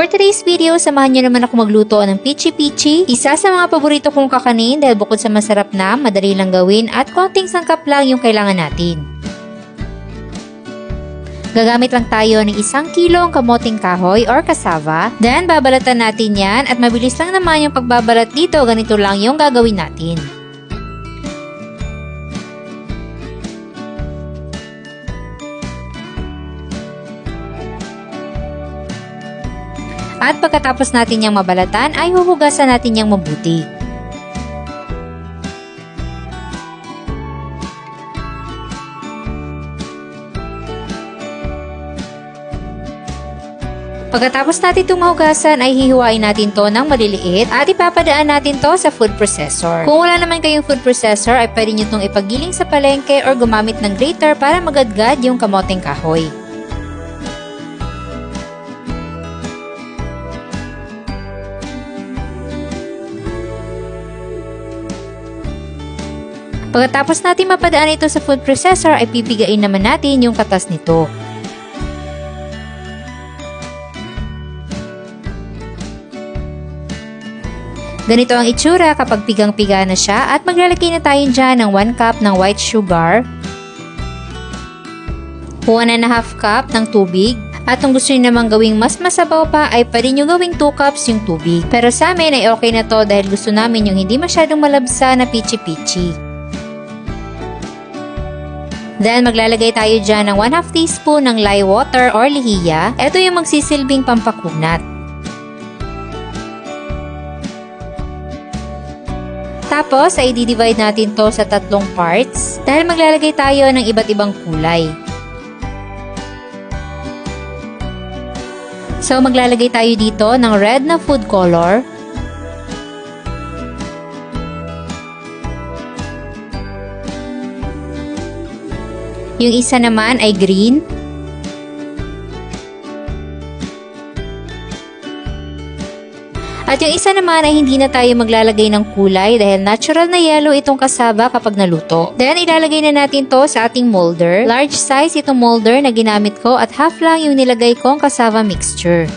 For today's video, samahan nyo naman ako magluto ng Peachy Peachy. Isa sa mga paborito kong kakanin dahil bukod sa masarap na, madali lang gawin at konting sangkap lang yung kailangan natin. Gagamit lang tayo ng 1 kilong kamoting kahoy or cassava. Then, babalatan natin yan at mabilis lang naman yung pagbabalat dito. Ganito lang yung gagawin natin. At pagkatapos natin yang mabalatan ay huhugasan natin yang mabuti. Pagkatapos natin itong mahugasan ay hihiwain natin to ng maliliit at ipapadaan natin to sa food processor. Kung wala naman kayong food processor ay pwede nyo itong ipagiling sa palengke or gumamit ng grater para magadgad yung kamoting kahoy. Pagkatapos natin mapadaan ito sa food processor ay pipigain naman natin yung katas nito. Ganito ang itsura kapag pigang-piga na siya at maglalagay na tayo dyan ng 1 cup ng white sugar, 1.5 cup ng tubig, at kung gusto nyo namang gawing mas masabaw pa ay pwede nyo gawing 2 cups yung tubig. Pero sa amin ay okay na to dahil gusto namin yung hindi masyadong malabsa na peachy-peachy. Then, maglalagay tayo dyan ng 1/2 teaspoon ng lye water or lihiya. Ito yung magsisilbing pampakunat. Tapos, ay i-divide natin to sa 3 parts dahil maglalagay tayo ng iba't ibang kulay. So, maglalagay tayo dito ng red na food color. Yung isa naman ay green. At yung isa naman ay hindi na tayo maglalagay ng kulay dahil natural na yellow itong cassava kapag naluto. Then ilalagay na natin to sa ating molder. Large size itong molder na ginamit ko at half lang yung nilagay kong cassava mixture.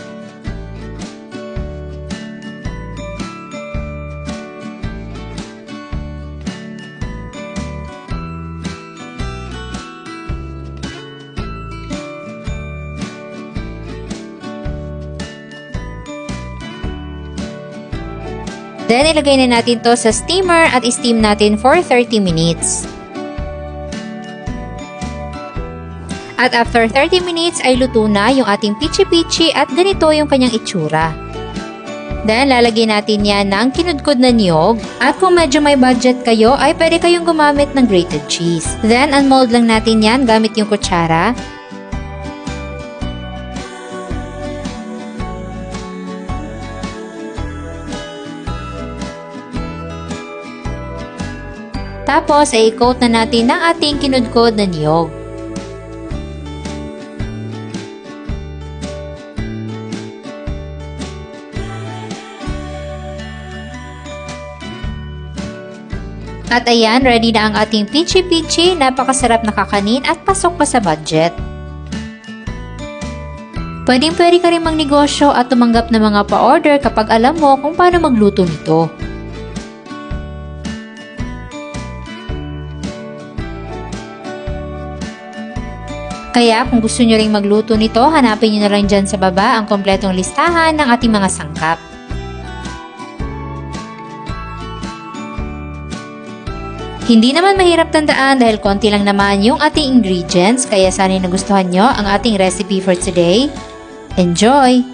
Then, ilagay na natin to sa steamer at steam natin for 30 minutes. At after 30 minutes ay luto na yung ating Peachy Peachy at ganito yung kanyang itsura. Then, lalagyan natin yan ng kinudkod na niyog. At kung medyo may budget kayo ay pwede kayong gumamit ng grated cheese. Then, unmold lang natin yan gamit yung kutsara. Tapos, ay i-coat na natin ng ating kinudkod na niyog. At ayan, ready na ang ating Peachy Peachy. Napakasarap na kakanin at pasok pa sa budget. Pwedeng-pwede ka rin magnegosyo at tumanggap ng mga pa-order kapag alam mo kung paano magluto nito. Kaya kung gusto nyo ring magluto nito, hanapin nyo na lang dyan sa baba ang kompletong listahan ng ating mga sangkap. Hindi naman mahirap tandaan dahil konti lang naman yung ating ingredients, kaya sana'y nagustuhan nyo ang ating recipe for today. Enjoy!